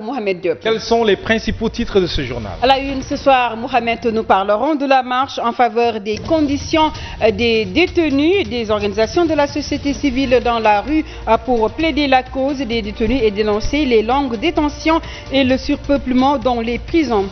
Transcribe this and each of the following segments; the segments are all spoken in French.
Mohamed Diop. Quels sont les principaux titres de ce journal? À la une ce soir, Mohamed, nous parlerons de la marche en faveur des conditions des détenus, des organisations de la société civile dans la rue pour plaider la cause des détenus et dénoncer les longues détentions et le surpeuplement dans les prisons.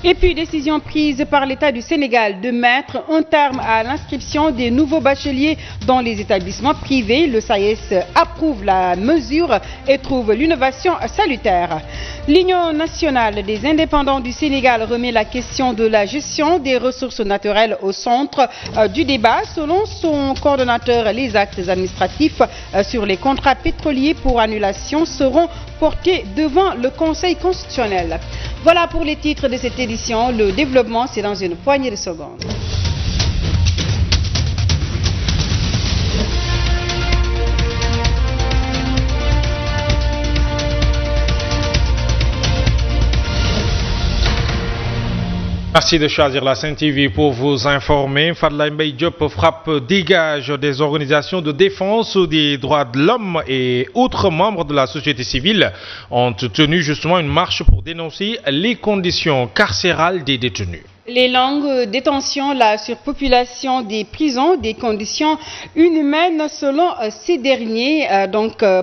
Et puis, décision prise par l'État du Sénégal de mettre un terme à l'inscription des nouveaux bacheliers dans les établissements privés. Le SAES approuve la mesure et trouve l'innovation salutaire. L'Union nationale des indépendants du Sénégal remet la question de la gestion des ressources naturelles au centre du débat. Selon son coordonnateur, les actes administratifs sur les contrats pétroliers pour annulation seront portés devant le Conseil constitutionnel. Voilà pour les titres de cette édition. Le développement, c'est dans une poignée de secondes. Merci de choisir la Sen TV pour vous informer. Fadlaye Mbaye Diop frappe dégage des organisations de défense des droits de l'homme et autres membres de la société civile ont tenu justement une marche pour dénoncer les conditions carcérales des détenus. Les longues détentions, la surpopulation des prisons, des conditions inhumaines selon ces derniers.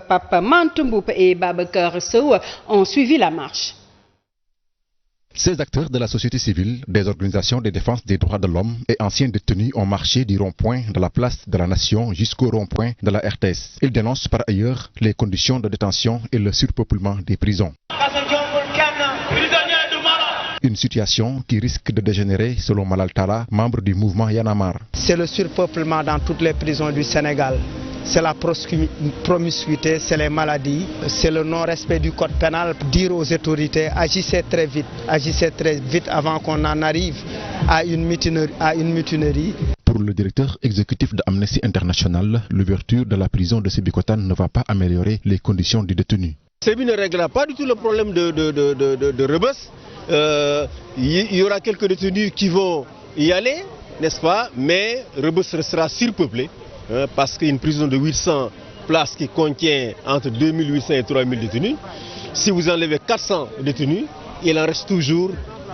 Papa Mantomboup et Babacar Sow ont suivi la marche. Ces acteurs de la société civile, des organisations de défense des droits de l'homme et anciens détenus ont marché du rond-point de la place de la Nation jusqu'au rond-point de la RTS. Ils dénoncent par ailleurs les conditions de détention et le surpeuplement des prisons. Une situation qui risque de dégénérer selon Malal Talla, membre du mouvement Y en a marre. C'est le surpeuplement dans toutes les prisons du Sénégal. C'est la promiscuité, c'est les maladies, c'est le non-respect du code pénal. Dire aux autorités, agissez très vite avant qu'on en arrive à une mutinerie. Pour le directeur exécutif de Amnesty International, l'ouverture de la prison de Sébikotane ne va pas améliorer les conditions des détenus. Sébi ne réglera pas du tout le problème de Rebeuss. Il y aura quelques détenus qui vont y aller, n'est-ce pas? Mais Rebeuss restera surpeuplé. Parce qu'une prison de 800 places qui contient entre 2800 et 3000 détenus, si vous enlevez 400 détenus, il en reste toujours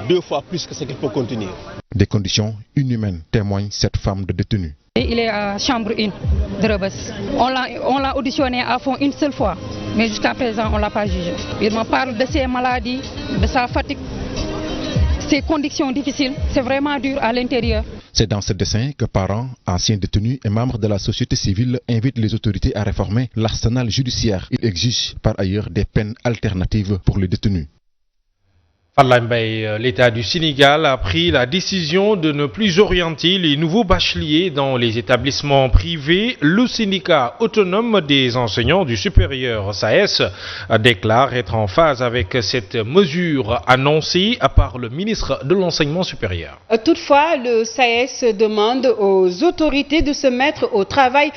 2 fois plus que ce qu'il peut contenir. Des conditions inhumaines témoigne cette femme de détenue. Il est à chambre 1 de Rebeuss. On l'a auditionné à fond une seule fois, mais jusqu'à présent on ne l'a pas jugé. Il me parle de ses maladies, de sa fatigue, ses conditions difficiles, c'est vraiment dur à l'intérieur. C'est dans ce dessin que parents, anciens détenus et membres de la société civile invitent les autorités à réformer l'arsenal judiciaire. Ils exigent par ailleurs des peines alternatives pour les détenus. Fadlaye Mbaye, l'État du Sénégal a pris la décision de ne plus orienter les nouveaux bacheliers dans les établissements privés. Le syndicat autonome des enseignants du supérieur SAES déclare être en phase avec cette mesure annoncée par le ministre de l'Enseignement supérieur. Toutefois, le SAES demande aux autorités de se mettre au travail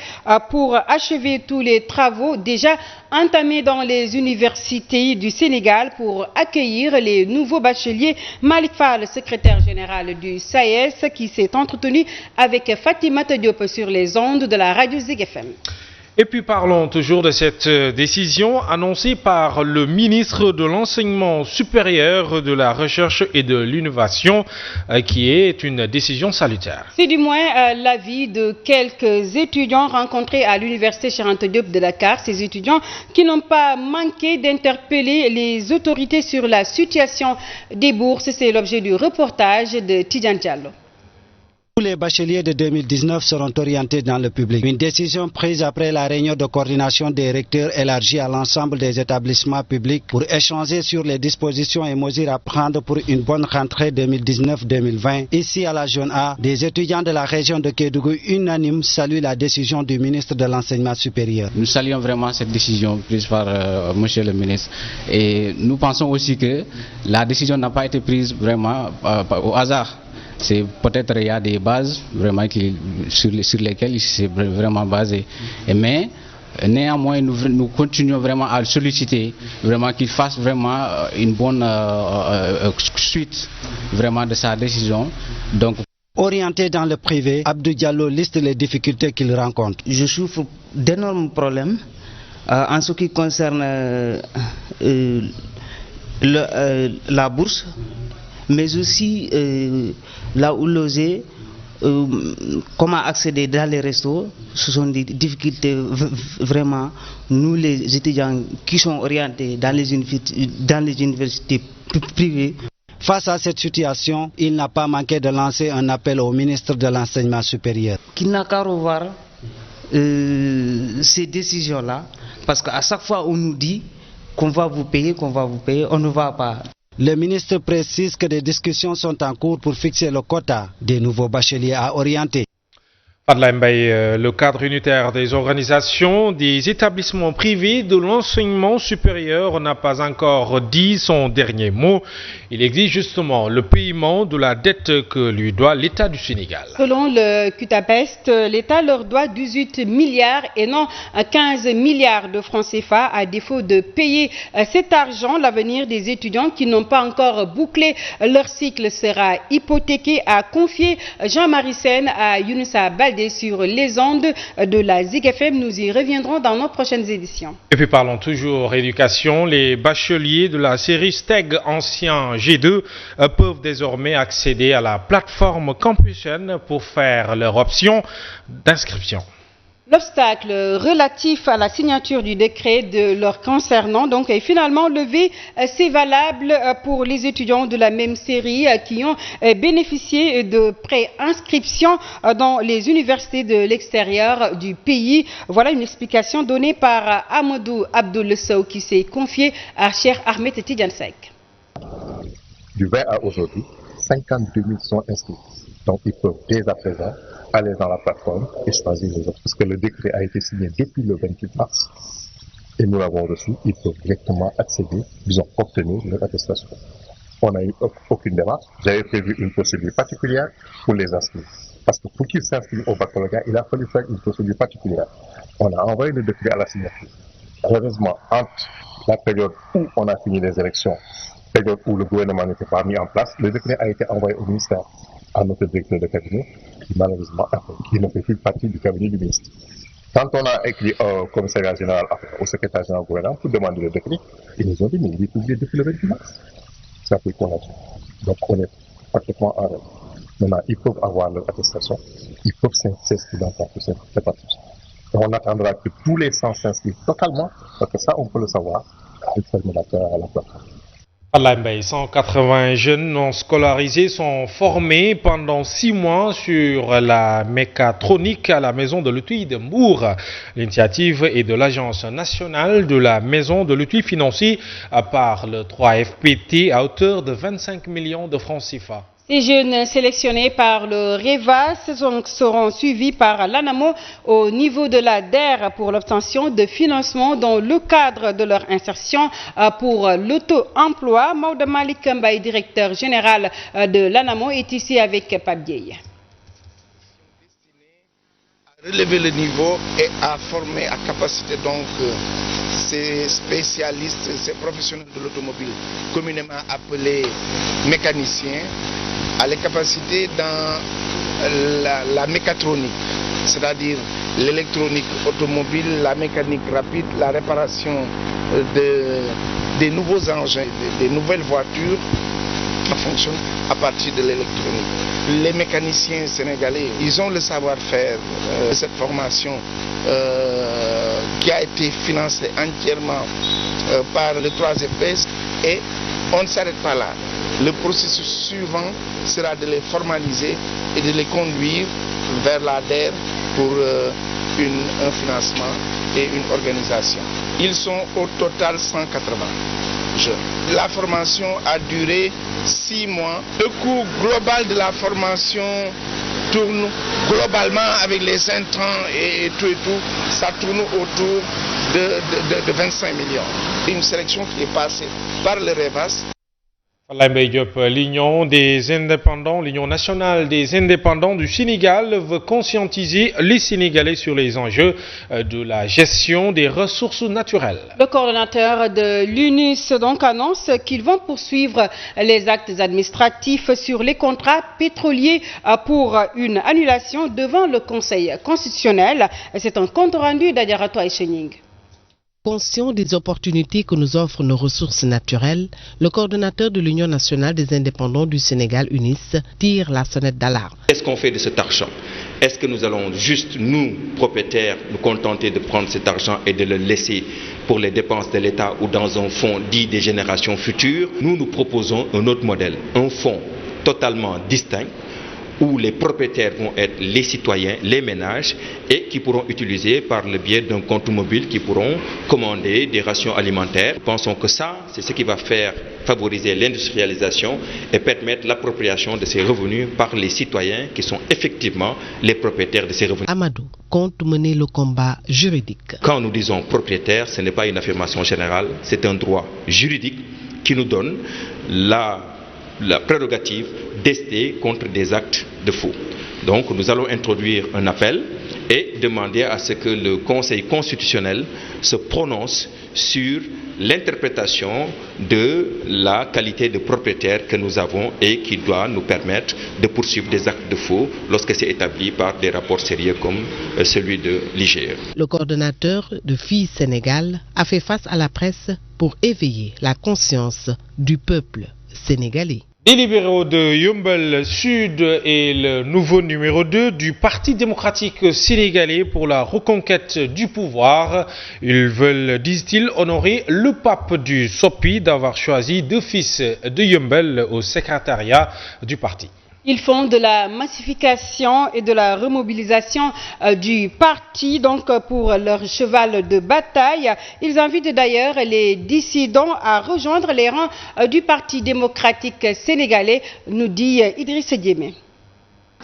pour achever tous les travaux déjà entamés dans les universités du Sénégal pour accueillir les nouveaux bacheliers. Malik Fall, secrétaire général du SAES, qui s'est entretenu avec Fatimata Diop sur les ondes de la radio Zik FM. Et puis parlons toujours de cette décision annoncée par le ministre de l'Enseignement supérieur, de la Recherche et de l'Innovation, qui est une décision salutaire. C'est du moins l'avis de quelques étudiants rencontrés à l'université Cheikh Anta Diop de Dakar. Ces étudiants qui n'ont pas manqué d'interpeller les autorités sur la situation des bourses. C'est l'objet du reportage de Tidjane Diallo. Tous les bacheliers de 2019 seront orientés dans le public. Une décision prise après la réunion de coordination des recteurs élargie à l'ensemble des établissements publics pour échanger sur les dispositions et mesures à prendre pour une bonne rentrée 2019-2020. Ici à la zone A, des étudiants de la région de Kédougou unanimes saluent la décision du ministre de l'Enseignement supérieur. Nous saluons vraiment cette décision prise par monsieur le ministre et nous pensons aussi que la décision n'a pas été prise vraiment au hasard. C'est peut-être il y a des bases vraiment sur lesquelles il s'est vraiment basé. Mais néanmoins, nous continuons vraiment à le solliciter, vraiment qu'il fasse vraiment une bonne suite vraiment de sa décision. Donc, orienté dans le privé, Abdou Diallo liste les difficultés qu'il rencontre. Je souffre d'énormes problèmes en ce qui concerne la bourse, mais aussi là où loger, comment accéder dans les restos. Ce sont des difficultés vraiment, nous les étudiants qui sont orientés dans les universités privées. Face à cette situation, il n'a pas manqué de lancer un appel au ministre de l'Enseignement supérieur. Qu'il n'a qu'à revoir ces décisions-là, parce qu'à chaque fois on nous dit qu'on va vous payer, on ne va pas. Le ministre précise que des discussions sont en cours pour fixer le quota des nouveaux bacheliers à orienter. Fadlaye Mbaye, le cadre unitaire des organisations des établissements privés de l'enseignement supérieur n'a pas encore dit son dernier mot. Il exige justement le paiement de la dette que lui doit l'État du Sénégal. Selon le CUTAPEST, l'État leur doit 18 milliards et non 15 milliards de francs CFA. À défaut de payer cet argent, l'avenir des étudiants qui n'ont pas encore bouclé leur cycle sera hypothéqué, a confié Jean-Marie Sène à Younoussa Baldé sur les ondes de la Zik FM. Nous y reviendrons dans nos prochaines éditions. Et puis parlons toujours éducation. Les bacheliers de la série STEG ancien G2 peuvent désormais accéder à la plateforme Campusen pour faire leur option d'inscription. L'obstacle relatif à la signature du décret de leur concernant donc est finalement levé. C'est valable pour les étudiants de la même série qui ont bénéficié de pré-inscription dans les universités de l'extérieur du pays. Voilà une explication donnée par Amadou Abdoul Sow qui s'est confié à Cheikh Ahmed Tidiane Seck. Du 20 à aujourd'hui, 52 000 sont inscrits. Donc ils peuvent dès à présent aller dans la plateforme et choisir les autres. Parce que le décret a été signé depuis le 28 mars et nous l'avons reçu. Ils peuvent directement accéder, disons, obtenir leur attestation. On n'a eu aucune démarche. J'avais prévu une procédure particulière pour les inscrire. Parce que pour qu'ils s'inscrivent au baccalauréat, il a fallu faire une procédure particulière. On a envoyé le décret à la signature. Heureusement, entre la période où on a fini les élections, période où le gouvernement n'était pas mis en place, le décret a été envoyé au ministère, à notre directeur de cabinet, qui malheureusement qui ne fait plus partie du cabinet du ministre. Quand on a écrit au commissariat général, au secrétaire général du gouvernement pour demander le décret, ils nous ont dit mais il est publié depuis le 28 mars. C'est appris qu'on a dit. Donc on est parfaitement en règle. Maintenant, ils peuvent avoir leur attestation, ils peuvent s'inscrire dans le procès, c'est pas tout ça. Et on attendra que tous les sens s'inscrivent totalement, parce que ça on peut le savoir, avec l'exterminateur à la plateforme. Fadlaye Mbaye, 180 jeunes non scolarisés sont formés pendant 6 mois sur la mécatronique à la maison de l'outil de Mbour. L'initiative est de l'Agence nationale de la maison de l'outil financée par le 3FPT à hauteur de 25 millions de francs CFA. Ces jeunes sélectionnés par le REVAS seront suivis par l'ANAMO au niveau de la DER pour l'obtention de financement dans le cadre de leur insertion pour l'auto-emploi. Maouda Malik Mbaye, directeur général de l'ANAMO, est ici avec Pape Dieye. Relever le niveau et à former à capacité donc ces spécialistes, ces professionnels de l'automobile, communément appelés mécaniciens, à les capacités dans la mécatronique, c'est-à-dire l'électronique automobile, la mécanique rapide, la réparation des nouveaux engins, des nouvelles voitures qui fonctionnent à partir de l'électronique. Les mécaniciens sénégalais, ils ont le savoir-faire de cette formation qui a été financée entièrement par le 3FPS et on ne s'arrête pas là. Le processus suivant sera de les formaliser et de les conduire vers la DER pour un financement et une organisation. Ils sont au total 180 jeunes. La formation a duré 6 mois. Le coût global de la formation tourne globalement avec les intrants et tout, ça tourne autour de 25 millions. Une sélection qui est passée par le REVAS. Fadlaye Mbaye Diop, l'Union nationale des indépendants du Sénégal veut conscientiser les Sénégalais sur les enjeux de la gestion des ressources naturelles. Le coordonnateur de l'UNIS donc annonce qu'ils vont poursuivre les actes administratifs sur les contrats pétroliers pour une annulation devant le Conseil constitutionnel. C'est un compte rendu d'Adiarato Aïchening. Conscient des opportunités que nous offrent nos ressources naturelles, le coordonnateur de l'Union nationale des indépendants du Sénégal, UNIS, tire la sonnette d'alarme. Qu'est-ce qu'on fait de cet argent? Est-ce que nous allons juste, nous, propriétaires, nous contenter de prendre cet argent et de le laisser pour les dépenses de l'État ou dans un fonds dit des générations futures? Nous proposons un autre modèle, un fonds totalement distinct, où les propriétaires vont être les citoyens, les ménages, et qui pourront utiliser par le biais d'un compte mobile, qui pourront commander des rations alimentaires. Nous pensons que ça, c'est ce qui va faire favoriser l'industrialisation et permettre l'appropriation de ces revenus par les citoyens qui sont effectivement les propriétaires de ces revenus. Amadou compte mener le combat juridique. Quand nous disons propriétaire, ce n'est pas une affirmation générale, c'est un droit juridique qui nous donne la prérogative d'ester contre des actes de faux. Donc nous allons introduire un appel et demander à ce que le Conseil constitutionnel se prononce sur l'interprétation de la qualité de propriétaire que nous avons et qui doit nous permettre de poursuivre des actes de faux lorsque c'est établi par des rapports sérieux comme celui de l'IGE. Le coordonnateur de Filles Sénégal a fait face à la presse pour éveiller la conscience du peuple sénégalais. Les libéraux de Yeumbeul Sud et le nouveau numéro 2 du Parti démocratique sénégalais pour la reconquête du pouvoir. Ils veulent, disent-ils, honorer le pape du SOPI d'avoir choisi deux fils de Yeumbeul au secrétariat du parti. Ils font de la massification et de la remobilisation du parti, donc pour leur cheval de bataille. Ils invitent d'ailleurs les dissidents à rejoindre les rangs du Parti démocratique sénégalais, nous dit Idriss Diémé.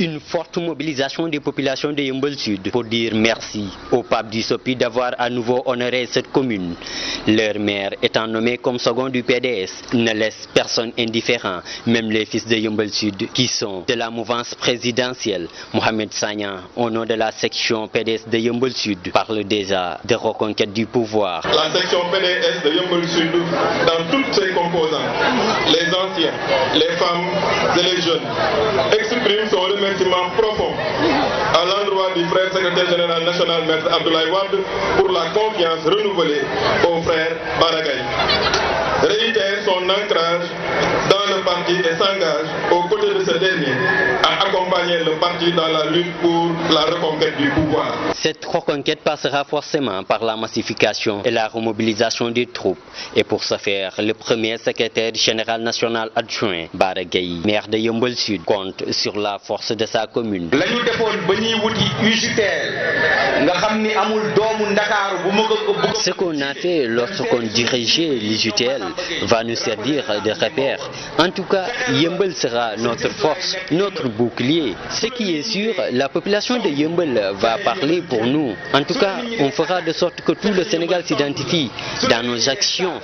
Une forte mobilisation des populations de Yeumbeul Sud pour dire merci au pape du SOPI d'avoir à nouveau honoré cette commune. Leur maire étant nommé comme second du PDS ne laisse personne indifférent, même les fils de Yeumbeul Sud qui sont de la mouvance présidentielle. Mohamed Sagna, au nom de la section PDS de Yeumbeul Sud, parle déjà de reconquête du pouvoir. La section PDS de Yeumbeul Sud, dans toutes ses composantes, les anciens, les femmes et les jeunes, expriment son remerciement profond à l'endroit du frère secrétaire général national Maître Abdoulaye Wade pour la confiance renouvelée au frère Baragaï. Réitère son ancrage dans le parti et s'engage aux côtés de ce dernier à accompagner le parti dans la lutte pour la reconquête du pouvoir. Cette reconquête passera forcément par la massification et la remobilisation des troupes. Et pour ce faire, le premier secrétaire général national adjoint, Baragaï, maire de Yeumbeul Sud, compte sur la force de sa commune. Ce qu'on a fait lorsqu'on dirigeait l'UJTL va nous servir de repère. En tout cas, Yeumbeul sera notre force, notre bouclier. Ce qui est sûr, la population de Yeumbeul va parler pour nous. En tout cas, on fera de sorte que tout le Sénégal s'identifie dans nos actions.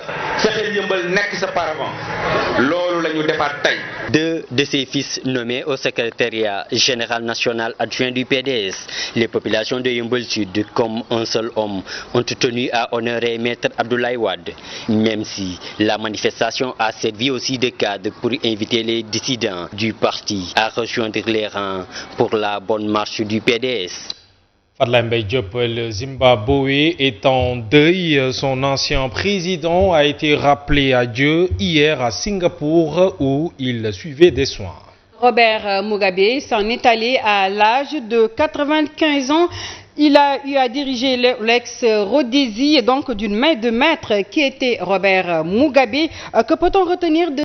Deux de ses fils nommés au secrétariat général national adjoint du PDS, les populations de Yeumbeul Sud, comme un seul homme, ont tenu à honorer Maître Abdoulaye Wade, même si la manifestation a servi aussi de cadre pour inviter les dissidents du parti à rejoindre les rangs pour la bonne marche du PDS. Fadlaye Mbaye Diop, le Zimbabwe est en deuil. Son ancien président a été rappelé à Dieu hier à Singapour où il suivait des soins. Robert Mugabe s'en est allé à l'âge de 95 ans. Il a eu à diriger l'ex-Rhodésie, donc d'une main de maître qui était Robert Mugabe. Que peut-on retenir de